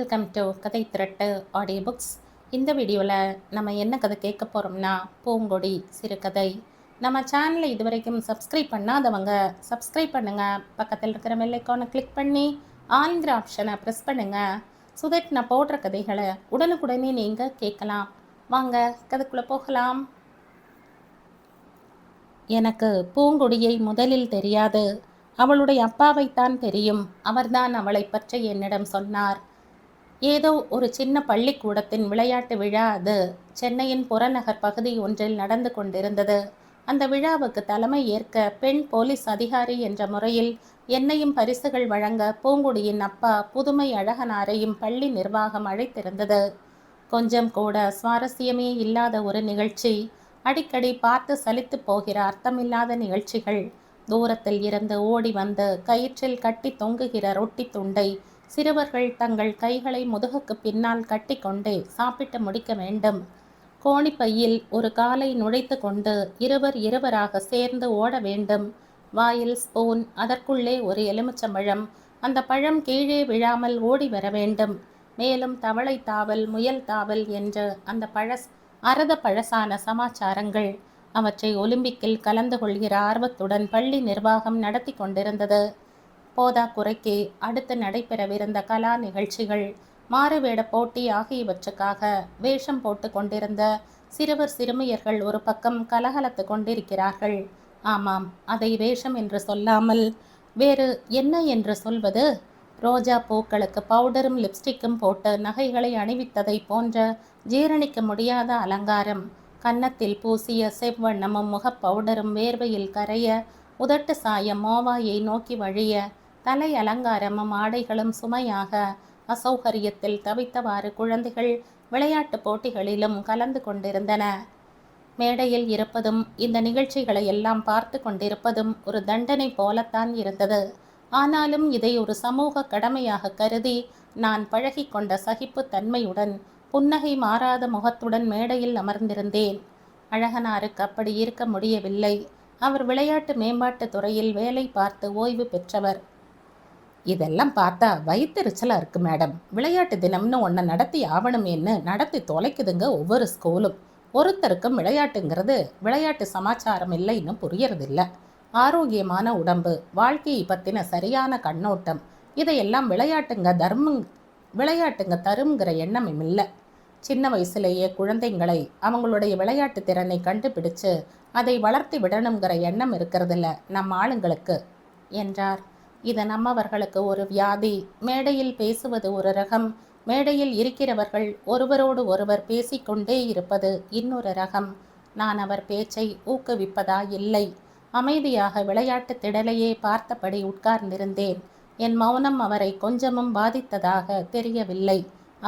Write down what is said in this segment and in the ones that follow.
Welcome to கதை திரட்டு audio books. இந்த வீடியோவில் நம்ம என்ன கதை கேட்க போகிறோம்னா பூங்கொடி சிறுகதை. நம்ம சேனலை இதுவரைக்கும் சப்ஸ்கிரைப் பண்ணாதவங்க சப்ஸ்கிரைப் பண்ணுங்கள். பக்கத்தில் இருக்கிற பெல் ஐகானை கிளிக் பண்ணி ஆல்ங்கிற ஆப்ஷனை ப்ரெஸ் பண்ணுங்கள். ஸோ தட் நான் போடுற கதைகளை உடனுக்குடனே நீங்கள் கேட்கலாம். வாங்க கதைக்குள்ளே போகலாம். எனக்கு பூங்கொடியை முதலில் தெரியாது. அவளுடைய அப்பாவைத்தான் தெரியும். அவர்தான் அவளை பற்றி என்னிடம் சொன்னார். ஏதோ ஒரு சின்ன பள்ளிக்கூடத்தின் விளையாட்டு விழா அது. சென்னையின் புறநகர் பகுதி ஒன்றில் நடந்து கொண்டிருந்தது. அந்த விழாவுக்கு தலைமை ஏற்க பெண் போலீஸ் அதிகாரி என்ற முறையில் என்னையும் பரிசுகள் வழங்க பூங்குடியின் அப்பா புதுமை அழகனாரையும் பள்ளி நிர்வாகம் அழைத்திருந்தது. கொஞ்சம் கூட சுவாரஸ்யமே இல்லாத ஒரு நிகழ்ச்சி. அடிக்கடி பார்த்து சலித்து போகிற அர்த்தமில்லாத நிகழ்ச்சிகள். தூரத்தில் இருந்து ஓடி வந்து கயிற்றில் கட்டி தொங்குகிற ரொட்டி துண்டை சிறுவர்கள் தங்கள் கைகளை முதுகுக்கு பின்னால் கட்டி கொண்டே சாப்பிட்டு முடிக்க வேண்டும். கோணிப்பையில் ஒரு காலை நுழைத்து கொண்டு இருவராக சேர்ந்து ஓட வேண்டும். வாயில் ஸ்பூன், அதற்குள்ளே ஒரு எலுமிச்சம்பழம். அந்த பழம் கீழே விழாமல் ஓடி வர வேண்டும். மேலும் தவளை தாவல், முயல் தாவல் என்று அந்த அரத பழசான சமாச்சாரங்கள். அவற்றை ஒலிம்பிக்கில் கலந்து கொள்கிற ஆர்வத்துடன் பள்ளி நிர்வாகம் நடத்தி கொண்டிருந்தது. போதா குறைக்கு அடுத்து நடைபெறவிருந்த கலா நிகழ்ச்சிகள், மாறுவேட போட்டி ஆகியவற்றுக்காக வேஷம் போட்டு கொண்டிருந்த சிறுவர் சிறுமியர்கள் ஒரு பக்கம் கலகலத்து கொண்டிருக்கிறார்கள். ஆமாம், அதை வேஷம் என்று சொல்லாமல் வேறு என்ன என்று சொல்வது? ரோஜா பூக்களுக்கு பவுடரும் லிப்ஸ்டிக்கும் போட்டு நகைகளை அணிவித்ததை போன்ற ஜீரணிக்க முடியாத அலங்காரம். கன்னத்தில் பூசிய செவ்வண்ணமும் முகப் பவுடரும் வேர்வையில் கரைய, உதட்டு சாயம் மோவாயை நோக்கி வழிய, தலை அலங்காரமும் ஆடைகளும் சுமையாக அசௌகரியத்தில் தவித்தவாறு குழந்தைகள் விளையாட்டு போட்டிகளிலும் கலந்து கொண்டிருந்தன. மேடையில் இருப்பதும் இந்த நிகழ்ச்சிகளை எல்லாம் பார்த்து கொண்டிருப்பதும் ஒரு தண்டனை போலத்தான் இருந்தது. ஆனாலும் இதை ஒரு சமூக கடமையாக கருதி நான் பழகி கொண்ட சகிப்பு தன்மையுடன் புன்னகை மாறாத முகத்துடன் மேடையில் அமர்ந்திருந்தேன். அழகனாருக்கு அப்படி இருக்க முடியவில்லை. அவர் விளையாட்டு மேம்பாட்டு துறையில் வேலை பார்த்து ஓய்வு பெற்றவர். இதெல்லாம் பார்த்தா வயிற்றுச்சலாக இருக்குது மேடம். விளையாட்டு தினம்னு ஒன்றை நடத்தி ஆவணமேன்னு நடத்தி தொலைக்குதுங்க ஒவ்வொரு ஸ்கூலும். ஒருத்தருக்கும் விளையாட்டுங்கிறது விளையாட்டு சமாச்சாரம் இல்லைன்னு புரியறதில்ல. ஆரோக்கியமான உடம்பு, வாழ்க்கையை பற்றின சரியான கண்ணோட்டம், இதையெல்லாம் விளையாட்டுங்க தருங்கிற எண்ணமும் இல்லை. சின்ன வயசுலேயே குழந்தைங்களை அவங்களுடைய விளையாட்டு திறனை கண்டுபிடிச்சு அதை வளர்த்தி விடணுங்கிற எண்ணம் இருக்கிறதில்ல நம்ம ஆளுங்களுக்கு என்றார். இது நம்மவர்களுக்கு ஒரு வியாதி. மேடையில் பேசுவது ஒரு ரகம், மேடையில் இருக்கிறவர்கள் ஒருவரோடு ஒருவர் பேசிக்கொண்டே இருப்பது இன்னொரு ரகம். நான் அவர் பேச்சை ஊக்குவிப்பதா இல்லை. அமைதியாக விளையாட்டு திடலையே பார்த்தபடி உட்கார்ந்திருந்தேன். என் மௌனம் அவரை கொஞ்சமும் பாதித்ததாக தெரியவில்லை.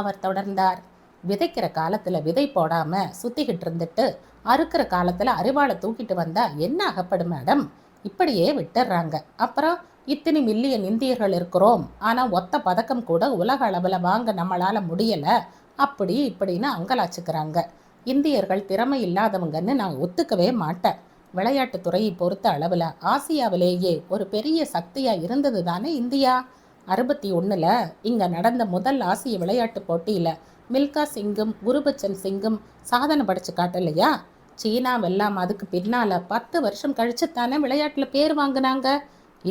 அவர் தொடர்ந்தார். விதைக்கிற காலத்தில் விதை போடாமல் சுற்றிக்கிட்டு இருந்துட்டு அறுக்கிற காலத்தில் அரிவாளை தூக்கிட்டு வந்தால் என்ன ஆகப்படும் மேடம்? இப்படியே விட்டுடுறாங்க. அப்புறம் இத்தனை மில்லியன் இந்தியர்கள் இருக்கிறோம், ஆனால் ஒத்த பதக்கம் கூட உலக அளவில் வாங்க நம்மளால் முடியலை, அப்படி இப்படின்னு அங்கலாச்சுக்கிறாங்க. இந்தியர்கள் திறமை இல்லாதவங்கன்னு நான் ஒத்துக்கவே மாட்டேன். விளையாட்டுத்துறையை பொறுத்த அளவில் ஆசியாவிலேயே ஒரு பெரிய சக்தியாக இருந்தது தானே இந்தியா. 61 இங்கே நடந்த முதல் ஆசிய விளையாட்டு போட்டியில் மில்கா சிங்கும் குருபச்சன் சிங்கும் சாதனை படைச்சு காட்டலையா? சீனாவெல்லாம் அதுக்கு பின்னால் 10 வருஷம் கழிச்சுத்தானே விளையாட்டில் பேர் வாங்கினாங்க.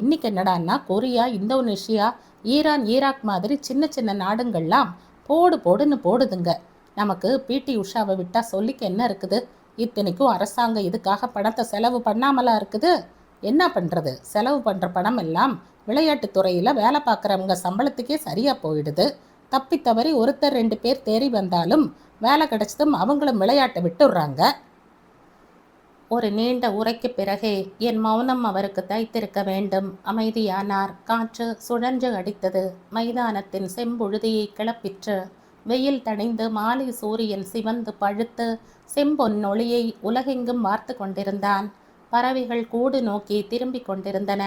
இன்னைக்கு என்னடான்னா கொரியா, இந்தோனேஷியா, ஈரான், ஈராக் மாதிரி சின்ன சின்ன நாடுங்கள்லாம் போடுன்னு போடுதுங்க. நமக்கு பிடி உஷாவை விட்டால் சொல்லிக்க என்ன இருக்குது? இத்தனைக்கும் அரசாங்கம் இதுக்காக பணத்தை செலவு பண்ணாமலா இருக்குது. என்ன பண்ணுறது? செலவு பண்ணுற பணம் எல்லாம் விளையாட்டுத்துறையில் வேலை பார்க்குறவங்க சம்பளத்துக்கே சரியாக போயிடுது. தப்பி தவறி ஒருத்தர் 2 பேர் தேறி வந்தாலும் வேலை கிடைச்சதும் அவங்களும் விளையாட்டை விட்டுடுறாங்க. ஒரு நீண்ட உரைக்கு பிறகே என் மௌனம் அவருக்கு தைத்திருக்க வேண்டும். அமைதியானார். காற்று சுழன்று அடித்தது. மைதானத்தின் செம்புழுதியை கிளப்பிற்று. வெயில் தணிந்து மாலை சூரியன் சிவந்து பழுத்து செம்பொன்னொளியை உலகெங்கும் வார்த்து கொண்டிருந்தான். பறவைகள் கூடு நோக்கி திரும்பி கொண்டிருந்தன.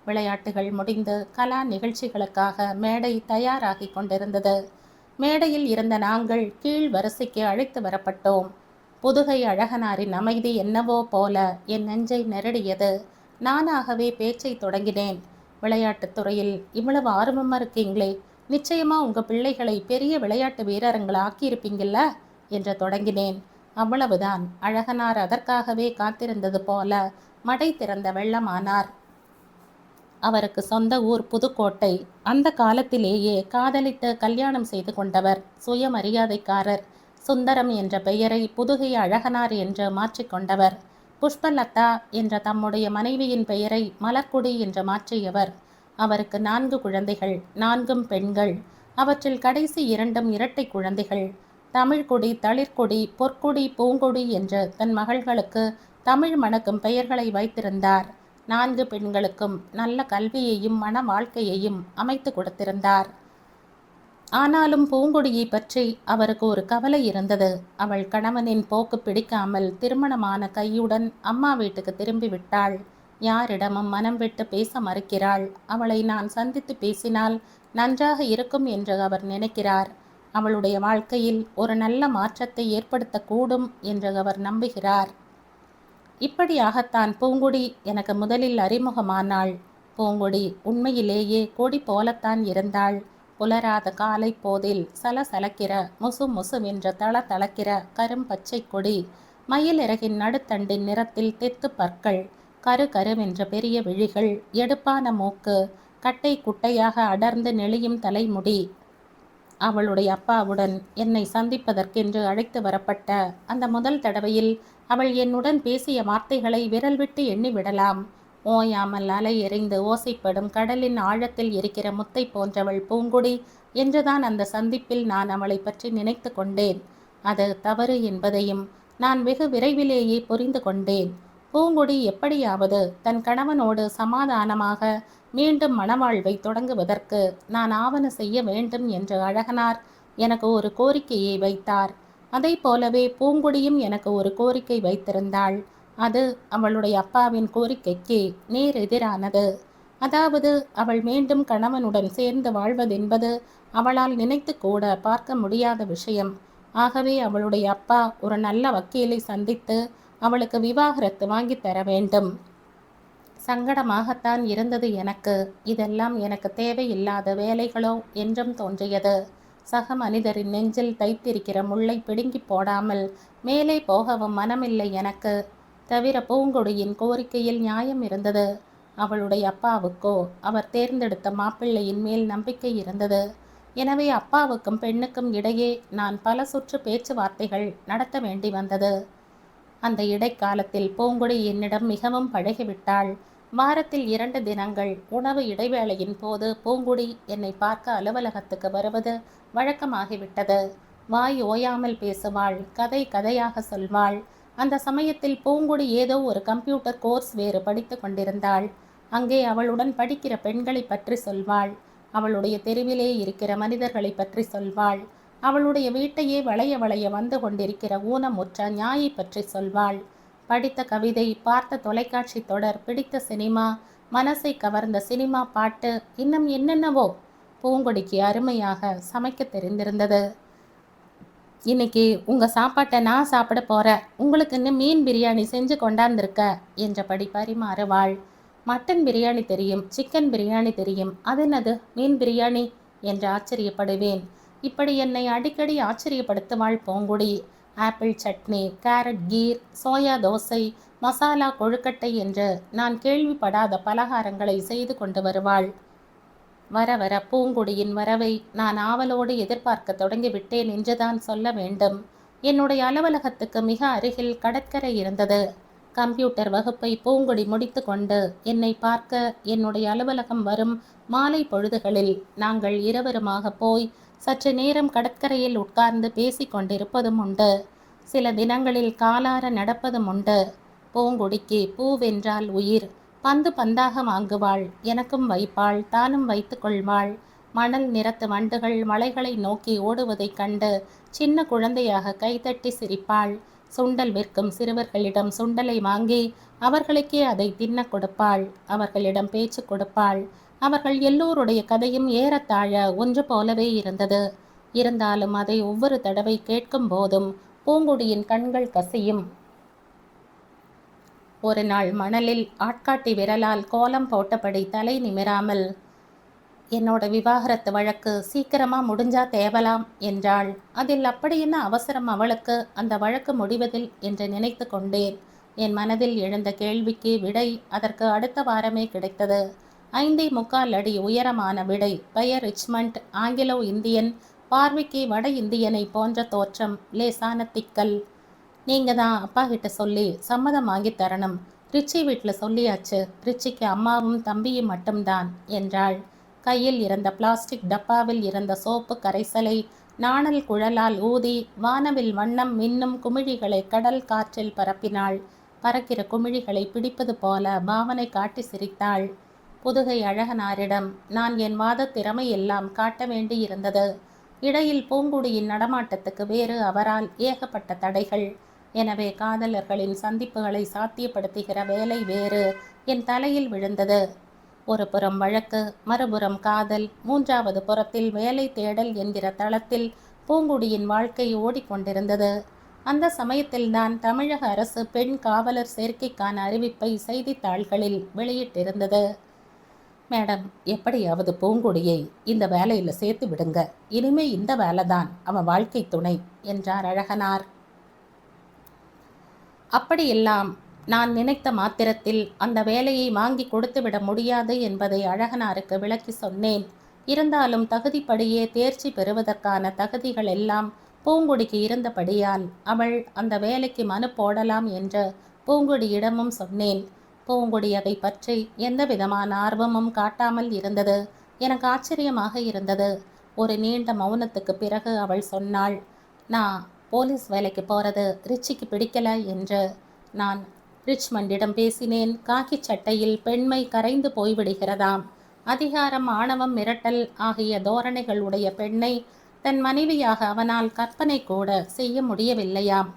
விளையாட்டுகள் முடிந்து கலா நிகழ்ச்சிகளுக்காக மேடை தயாராகி கொண்டிருந்தது. மேடையில் இருந்த நாங்கள் கீழ் வரிசைக்கு அழைத்து வரப்பட்டோம். புதுகை அழகனாரின் அமைதி என்னவோ போல என் நெஞ்சை நெருடியது. நானாகவே பேச்சை தொடங்கினேன். விளையாட்டுத் துறையில் இவ்வளவு ஆர்வமாக இருக்கீங்களே, நிச்சயமா உங்க பிள்ளைகளை பெரிய விளையாட்டு வீரர்களா ஆக்கியிருப்பீங்கல்ல என்று தொடங்கினேன். அவ்வளவுதான். அழகனார் அதற்காகவே காத்திருந்தது போல மடை திறந்த வெள்ளமானார். அவருக்கு சொந்த ஊர் புதுக்கோட்டை. அந்த காலத்திலேயே காதலித்து கல்யாணம் செய்து கொண்டவர். சுயமரியாதைக்காரர். சுந்தரம் என்ற பெயரை புதுகை அழகனார் என்று மாற்றிக்கொண்டவர். புஷ்பலதா என்ற தம்முடைய மனைவியின் பெயரை மலர்கொடி என்று மாற்றியவர். அவருக்கு 4 குழந்தைகள், 4ம் பெண்கள். அவற்றில் கடைசி 2ம் இரட்டை குழந்தைகள். தமிழ்கொடி, தளிர்கொடி, பொற்கொடி, பூங்கொடி என்று தன் மகள்களுக்கு தமிழ் மணக்கும் பெயர்களை வைத்திருந்தார். 4 பெண்களுக்கும் நல்ல கல்வியையும் மன வாழ்க்கையையும் அமைத்து கொடுத்திருந்தார். ஆனாலும் பூங்கொடியை பற்றி அவருக்கு ஒரு கவலை இருந்தது. அவள் கணவனின் போக்கு பிடிக்காமல் திருமணமான கையுடன் அம்மா வீட்டுக்கு திரும்பி விட்டாள். யாரிடமும் மனம் விட்டு பேச மறுக்கிறாள். அவளை நான் சந்தித்து பேசினால் நன்றாக இருக்கும் என்று அவர் நினைக்கிறார். அவளுடைய வாழ்க்கையில் ஒரு நல்ல மாற்றத்தை ஏற்படுத்தக்கூடும் என்று அவர் நம்புகிறார். இப்படியாகத்தான் பூங்கொடி எனக்கு முதலில் அறிமுகமானாள். பூங்கொடி உண்மையிலேயே கொடி போலத்தான் இருந்தாள். புலராத காலை போதில் சலசலக்கிற முசு முசுவென்ற தளதளக்கிற கரும்பச்சை கொடி, மயிலிறகின் நடுத்தண்டின் நிறத்தில் தெத்து பற்கள், கரு கருவென்ற பெரிய விழிகள், எடுப்பான மூக்கு, கட்டை குட்டையாக அடர்ந்து நெளியும் தலைமுடி. அவளுடைய அப்பாவுடன் என்னை சந்திப்பதற்கென்று அழைத்து வரப்பட்ட அந்த முதல் தடவையில் அவள் என்னுடன் பேசிய வார்த்தைகளை விரல் விட்டு எண்ணிவிடலாம். ஓயாமல் அலை எறிந்து ஓசைப்படும் கடலின் ஆழத்தில் இருக்கிற முத்தை போன்றவள் பூங்கொடி என்றுதான் அந்த சந்திப்பில் நான் அவளை பற்றி நினைத்து கொண்டேன். அது தவறு என்பதையும் நான் வெகு விரைவிலேயே புரிந்து கொண்டேன். பூங்கொடி எப்படியாவது தன் கணவனோடு சமாதானமாக மீண்டும் மணவாழ்வை தொடங்குவதற்கு நான் ஆவன செய்ய வேண்டும் என்று அழகனார் எனக்கு ஒரு கோரிக்கையை வைத்தார். அதை போலவே பூங்கொடியும் எனக்கு ஒரு கோரிக்கை வைத்திருந்தாள். அது அவளுடைய அப்பாவின் கோரிக்கைக்கு நேர் எதிரானது. அதாவது அவள் மீண்டும் கணவனுடன் சேர்ந்து வாழ்வதென்பது அவளால் நினைத்து கூட பார்க்க முடியாத விஷயம். ஆகவே அவளுடைய அப்பா ஒரு நல்ல வக்கீலை சந்தித்து அவளுக்கு விவாகரத்து வாங்கி தர வேண்டும். சங்கடமாகத்தான் இருந்தது எனக்கு. இதெல்லாம் எனக்கு தேவையில்லாத வேலைகளோ என்றும் தோன்றியது. சக மனிதரின் நெஞ்சில் தைத்திருக்கிற முள்ளை பிடுங்கி போடாமல் மேலே போகவும் மனமில்லை எனக்கு. தவிர பூங்கொடியின் கோரிக்கையில் நியாயம் இருந்தது. அவளுடைய அப்பாவுக்கோ அவர் தேர்ந்தெடுத்த மாப்பிள்ளையின் மேல் நம்பிக்கை இருந்தது. எனவே அப்பாவுக்கும் பெண்ணுக்கும் இடையே நான் பல சுற்று பேச்சுவார்த்தைகள் நடத்த வேண்டி வந்தது. அந்த இடைக்காலத்தில் பூங்கொடி என்னிடம் மிகவும் பழகிவிட்டாள். வாரத்தில் 2 தினங்கள் உணவு இடைவேளையின் போது பூங்குடி என்னை பார்க்க அலுவலகத்துக்கு வருவது வழக்கமாகிவிட்டது. வாய் ஓயாமல் பேசுவாள். கதை கதையாக சொல்வாள். அந்த சமயத்தில் பூங்குடி ஏதோ ஒரு கம்ப்யூட்டர் கோர்ஸ் வேறு படித்து கொண்டிருந்தாள். அங்கே அவளுடன் படிக்கிற பெண்களை பற்றி சொல்வாள். அவளுடைய தெருவிலே இருக்கிற மனிதர்களை பற்றி சொல்வாள். அவளுடைய வீட்டையே வளைய வளைய வந்து கொண்டிருக்கிற ஊனமுற்ற ஞாயை பற்றி சொல்வாள். படித்த கவிதை, பார்த்த தொலைக்காட்சி தொடர், பிடித்த சினிமா, மனசை கவர்ந்த சினிமா பாட்டு, இன்னும் என்னென்னவோ. பூங்கொடிக்கு அருமையாக சமைக்க தெரிந்திருந்தது. இன்னைக்கு உங்கள் சாப்பாட்டை நான் சாப்பிட போகிறேன், உங்களுக்குன்னு மீன் பிரியாணி செஞ்சு கொண்டாந்துருக்க என்றபடி பரிமாறுவாள். மட்டன் பிரியாணி தெரியும், சிக்கன் பிரியாணி தெரியும், அது என்னது மீன் பிரியாணி என்று ஆச்சரியப்படுவேன். இப்படி என்னை அடிக்கடி ஆச்சரியப்படுத்துவாள் பூங்குடி. ஆப்பிள் சட்னி, கேரட் கீர், சோயா தோசை, மசாலா கொழுக்கட்டை என்று நான் கேள்விப்படாத பலகாரங்களை செய்து கொண்டு வருவாள். வர வர பூங்குடியின் வரவை நான் ஆவலோடு எதிர்பார்க்க தொடங்கிவிட்டேன் என்றுதான் சொல்ல வேண்டும். என்னுடைய அலுவலகத்துக்கு மிக அருகில் கடற்கரை இருந்தது. கம்ப்யூட்டர் வகுப்பை பூங்குடி முடித்து கொண்டு என்னை பார்க்க என்னுடைய அலுவலகம் வரும் மாலை பொழுதுகளில் நாங்கள் இருவருமாக போய் சற்று நேரம் கடற்கரையில் உட்கார்ந்து பேசி கொண்டிருப்பதும் உண்டு. சில தினங்களில் காலார நடப்பதும் உண்டு. பூங்குடிக்கு பூவென்றால் உயிர். பந்து பந்தாக வாங்குவாள். எனக்கும் வைப்பாள், தானும் வைத்து கொள்வாள். மணல் நிறத்து வண்டுகள் மலைகளை நோக்கி ஓடுவதைக் கண்டு சின்ன குழந்தையாக கைதட்டி சிரிப்பாள். சுண்டல் விற்கும் சிறுவர்களிடம் சுண்டலை வாங்கி அவர்களுக்கே அதை தின்ன கொடுப்பாள். அவர்களிடம் பேச்சு கொடுப்பாள். அவர்கள் எல்லோருடைய கதையும் ஏறத்தாழ ஒன்று போலவே இருந்தது. இருந்தாலும் அதை ஒவ்வொரு தடவை கேட்கும் போதும் பூங்குடியின் கண்கள் கசியும். ஒரு நாள் மணலில் ஆட்காட்டி விரலால் கோலம் போட்டபடி தலை நிமிராமல், என்னோட விவாகரத்து வழக்கு சீக்கிரமா முடிஞ்சா தேவலாம் என்றாள். அதில் அப்படி என்ன அவசரம் அவளுக்கு அந்த வழக்கு முடிவதில் என்று நினைத்து கொண்டேன். என் மனதில் எழுந்த கேள்விக்கு விடை அதற்கு அடுத்த வாரமே கிடைத்தது. 5.25 அடி உயரமான விடை. பெயர் ரிச்மண்ட். Anglo Indian. பார்வைக்கு வட இந்தியனை போன்ற தோற்றம். லேசான திக்கல். நீங்க தான் அப்பா கிட்ட சொல்லி சம்மதம் வாங்கி தரணும். ரிச்சி வீட்டில் சொல்லியாச்சு. ரிச்சிக்கு அம்மாவும் தம்பியும் மட்டும்தான் என்றாள். கையில் இருந்த பிளாஸ்டிக் டப்பாவில் இருந்த சோப்பு கரைசலை நாணல் குழலால் ஊதி வானவில் வண்ணம் மின்னும் குமிழிகளை கடல் காற்றில் பரப்பினாள். பறக்கிற குமிழிகளை பிடிப்பது போல பாவனை காட்டி சிரித்தாள். புதுகை அழகனாரிடம் நான் என் வாத திறமை எல்லாம் காட்ட வேண்டி இருந்தது. இடையில் பூங்குடியின் நடமாட்டத்துக்கு வேறு அவரால் ஏகப்பட்ட தடைகள். எனவே காதலர்களின் சந்திப்புகளை சாத்தியப்படுத்துகிற வேலை வேறு என் தலையில் விழுந்தது. ஒரு புறம் வழக்கு, மறுபுறம் காதல், மூன்றாவது புறத்தில் வேலை தேடல் என்கிற தளத்தில் பூங்குடியின் வாழ்க்கை ஓடிக்கொண்டிருந்தது. அந்த சமயத்தில்தான் தமிழக அரசு பெண் காவலர் சேர்க்கைக்கான அறிவிப்பை செய்தித்தாள்களில் வெளியிட்டிருந்தது. மேடம், எப்படியாவது பூங்குடியை இந்த வேலையில் சேர்த்து விடுங்க. இனிமே இந்த வேலைதான் அவன் வாழ்க்கை துணை என்றார் அழகனார். அப்படியெல்லாம் நான் நினைத்த மாத்திரத்தில் அந்த வேலையை வாங்கி கொடுத்துவிட முடியாது என்பதை அழகனாருக்கு விளக்கி சொன்னேன். இருந்தாலும் தகுதிப்படியே தேர்ச்சி பெறுவதற்கான தகுதிகள் எல்லாம் பூங்குடிக்கு இருந்தபடியால் அவள் அந்த வேலைக்கு மனு போடலாம் என்று பூங்குடியிடமும் சொன்னேன். பூங்குடி அதை பற்றி எந்த விதமான ஆர்வமும் காட்டாமல் இருந்தது. எனக்கு ஆச்சரியமாக இருந்தது. ஒரு நீண்ட மௌனத்துக்கு பிறகு அவள் சொன்னாள், நான் போலீஸ் வேலைக்கு போகிறது ரிச்சிக்கு பிடிக்கல என்று. நான் ரிச்மண்டிடம் பேசினேன். காக்கி சட்டையில் பெண்மை கரைந்து போய்விடுகிறதாம். அதிகாரம், ஆணவம், மிரட்டல் ஆகிய தோரணைகளுடைய பெண்ணை தன் மனைவியாக அவனால் கற்பனை கூட செய்ய முடியவில்லையாம்.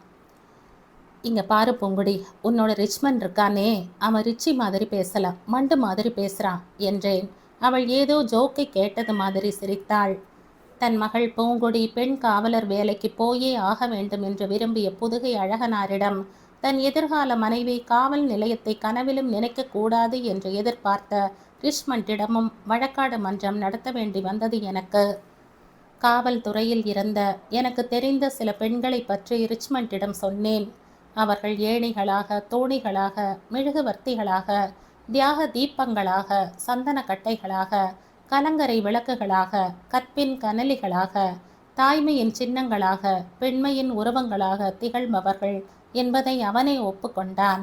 இங்க பாரு பூங்குடி, உன்னோட ரிச்மண்ட் இருக்கானே, அவன் ரிச்சி மாதிரி பேசலாம், மண்டு மாதிரி பேசுறான் என்றேன். அவள் ஏதோ ஜோக்கை கேட்டது மாதிரி சிரித்தாள். தன் மகள் பூங்குடி பெண் காவலர் வேலைக்கு போயே ஆக வேண்டும் என்று விரும்பிய புதுகை அழகனாரிடம் தன் எதிர்கால மனைவி காவல் நிலையத்தை கனவிலும் நினைக்கக்கூடாது என்று எதிர்பார்த்த ரிச்மண்டிடமும் வழக்காடு மன்றம் நடத்த வேண்டி வந்தது எனக்கு. காவல்துறையில் இருந்த எனக்கு தெரிந்த சில பெண்களை பற்றி ரிச்மண்டிடம் சொன்னேன். அவர்கள் ஏணிகளாக, தோணிகளாக, மெழுகுவர்த்திகளாக, தியாக தீபங்களாக, சந்தன கட்டைகளாக, கலங்கரை விளக்குகளாக, கற்பின் கனலிகளாக, தாய்மையின் சின்னங்களாக, பெண்மையின் உருவங்களாக திகழ்பவர்கள் என்பதை அவனே ஒப்புக்கொண்டான்.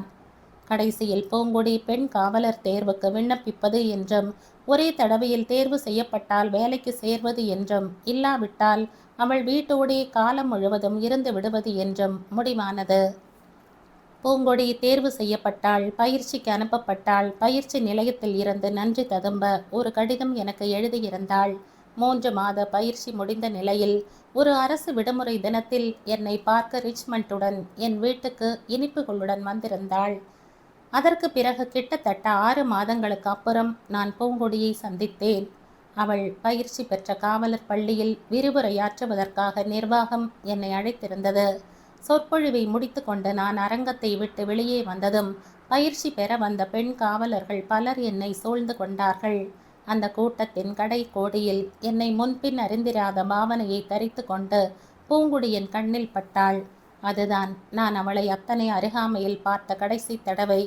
கடைசியில் பூங்குடி பெண் காவலர் தேர்வுக்கு விண்ணப்பிப்பது என்றும், ஒரே தடவையில் தேர்வு செய்யப்பட்டால் வேலைக்கு சேர்வது என்றும், இல்லாவிட்டால் அவள் வீட்டோடே காலம் முழுவதும் இருந்து விடுவது என்றும் முடிவானது. பூங்கொடி தேர்வு செய்யப்பட்டாள். பயிற்சிக்கு அனுப்பப்பட்டாள். பயிற்சி நிலையத்தில் இருந்து நன்றி ததும்ப ஒரு கடிதம் எனக்கு எழுதியிருந்தாள். 3 மாத பயிற்சி முடிந்த நிலையில் ஒரு அரசு விடுமுறை தினத்தில் என்னை பார்க்க ரிச்மண்டுடன் என் வீட்டுக்கு இனிப்புகளுடன் வந்திருந்தாள். அதற்கு பிறகு கிட்டத்தட்ட 6 மாதங்களுக்கு அப்புறம் நான் பூங்கொடியை சந்தித்தேன். அவள் பயிற்சி பெற்ற காவலர் பள்ளியில் விரிவுரையாற்றுவதற்காக நிர்வாகம் என்னை அழைத்திருந்தது. சொற்பொழிவை முடித்து கொண்டு நான் அரங்கத்தை விட்டு வெளியே வந்ததும் பயிற்சி பெற வந்த பெண் காவலர்கள் பலர் என்னை சூழ்ந்து கொண்டார்கள். அந்த கூட்டத்தின் கடை கோடியில் என்னை முன்பின் அறிந்திராத பாவனையை தரித்து கொண்டு பூங்குடியின் கண்ணில் பட்டாள். அதுதான் நான் அவளை அத்தனை அருகாமையில் பார்த்த கடைசி தடவை.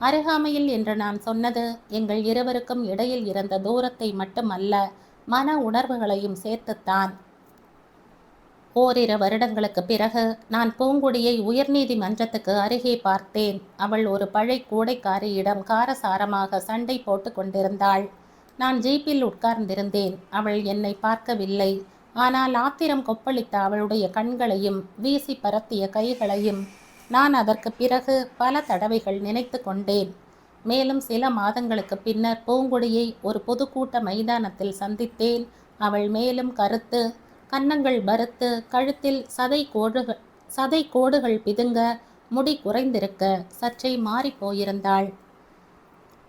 அருகாமையில் என்று நான் சொன்னது எங்கள் இருவருக்கும் இடையில் இருந்த தூரத்தை மட்டுமல்ல, மன உணர்வுகளையும் சேர்த்துத்தான். ஓரிரு வருடங்களுக்கு பிறகு நான் பூங்குடியை உயர்நீதிமன்றத்துக்கு அருகே பார்த்தேன். அவள் ஒரு பழை கூடைக்காரியிடம் காரசாரமாக சண்டை போட்டு கொண்டிருந்தாள். நான் ஜீப்பில் உட்கார்ந்திருந்தேன். அவள் என்னை பார்க்கவில்லை. ஆனால் ஆத்திரம் கொப்பளித்த அவளுடைய கண்களையும் வீசி பரத்திய கைகளையும் நான் அதற்கு பிறகு பல தடவைகள் நினைத்து கொண்டேன். மேலும் சில மாதங்களுக்கு பின்னர் பூங்குடியை ஒரு பொதுக்கூட்ட மைதானத்தில் சந்தித்தேன். அவள் மேலும் கருத்து, கன்னங்கள் பருத்து, கழுத்தில் சதை கோடுகள் பிதுங்க, முடி குறைந்திருக்க சற்றே மாறி போயிருந்தாள்.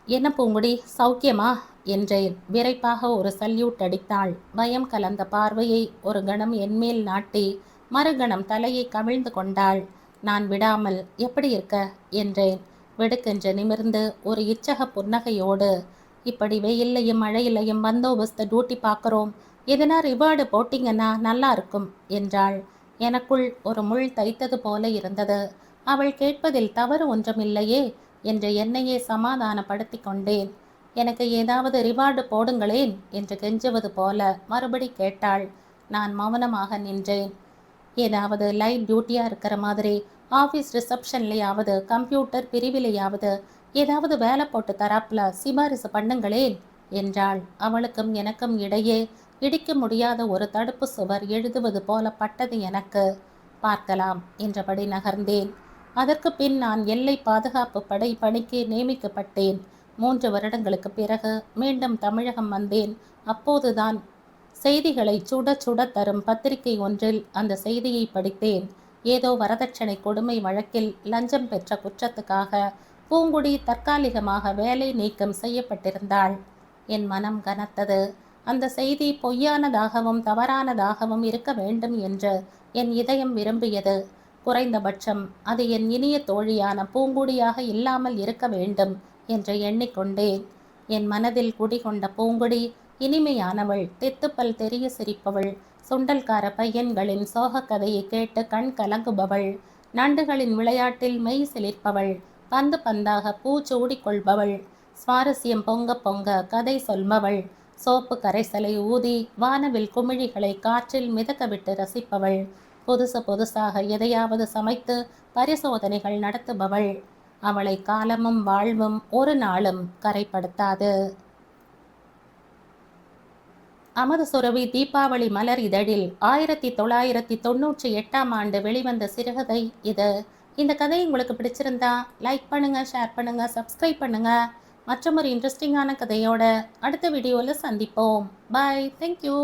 என்ன பூங்குடி, சௌக்கியமா என்றேன். விரைப்பாக ஒரு சல்யூட் அடித்தாள். பயம் கலந்த பார்வையை ஒரு கணம் என்மேல் நாட்டி மறுகணம் தலையை கவிழ்ந்து கொண்டாள். நான் விடாமல் எப்படி இருக்க என்றேன். வெடுக்கென்று நிமிர்ந்து ஒரு இச்சக புன்னகையோடு, இப்படி வெயில்லையும் மழையிலையும் பந்தோபஸ்து டியூட்டி பார்க்குறோம். எதனா ரிவார்டு போட்டிங்கன்னா நல்லா இருக்கும் என்றாள். எனக்குள் ஒரு முள் தைத்தது போல இருந்தது. அவள் கேட்பதில் தவறு ஒன்றுமில்லையே என்று என்னையே சமாதானப்படுத்தி கொண்டேன். எனக்கு ஏதாவது ரிவார்டு போடுங்களேன் என்று கெஞ்சுவது போல மறுபடி கேட்டாள். நான் மௌனமாக நின்றேன். ஏதாவது லைட் டியூட்டியாக இருக்கிற மாதிரி ஆஃபீஸ் ரிசப்ஷன்லையாவது கம்ப்யூட்டர் பிரிவிலையாவது ஏதாவது வேலை போட்டு தராப்புல சிபாரிசு பண்ணுங்களேன் என்றாள். அவளுக்கும் எனக்கும் இடையே இடிக்க முடியாத ஒரு தடுப்பு சுவர் எழுதுவது போல பட்டது எனக்கு. பார்க்கலாம் என்றபடி நகர்ந்தேன். அதற்கு பின் நான் எல்லை பாதுகாப்பு படை பணிக்கு நியமிக்கப்பட்டேன். 3 வருடங்களுக்கு பிறகு மீண்டும் தமிழகம் வந்தேன். அப்போதுதான் செய்திகளை சுட சுட தரும் பத்திரிகை ஒன்றில் அந்த செய்தியை படித்தேன். ஏதோ வரதட்சணை கொடுமை வழக்கில் லஞ்சம் பெற்ற குற்றத்துக்காக பூங்குடி தற்காலிகமாக வேலை நீக்கம் செய்யப்பட்டிருந்தாள். என் மனம் கனத்தது. அந்த செய்தி பொய்யானதாகவும் தவறானதாகவும் இருக்க வேண்டும் என்று என் இதயம் விரும்பியது. குறைந்தபட்சம் அது என் இனிய தோழியான பூங்குடியாக இல்லாமல் இருக்க வேண்டும் என்று எண்ணிக்கொண்டேன். என் மனதில் குடிகொண்ட பூங்குடி இனிமையானவள், தெத்துப்பல் தெரிய சிரிப்பவள், சுண்டல்கார பையன்களின் சோகக் கதையை கேட்டு கண் கலங்குபவள், நண்டுகளின் விளையாட்டில் மெய் சிலிர்ப்பவள், பந்து பந்தாக பூச்சூடி கொள்பவள், சுவாரஸ்யம் பொங்க பொங்க கதை சொல்பவள், சோப்பு கரைசலை ஊதி வானவில் குமிழிகளை காற்றில் மிதக்கவிட்டு ரசிப்பவள், புதுசாக எதையாவது சமைத்து பரிசோதனைகள் நடத்துபவள். அவளை காலமும் வாழ்வும் ஒரு நாளும் கரைப்படுத்தாது. அமுதசுரபி தீபாவளி மலர் இதழில் 1998ஆம் ஆண்டு வெளிவந்த சிறுகதை இது. இந்த கதை உங்களுக்கு பிடிச்சிருந்தா லைக் பண்ணுங்க, ஷேர் பண்ணுங்க, சப்ஸ்கிரைப் பண்ணுங்க. மற்றும் ஒரு இன்ட்ரெஸ்டிங்கான கதையோட அடுத்த வீடியோவில் சந்திப்போம். பாய். தேங்க்யூ.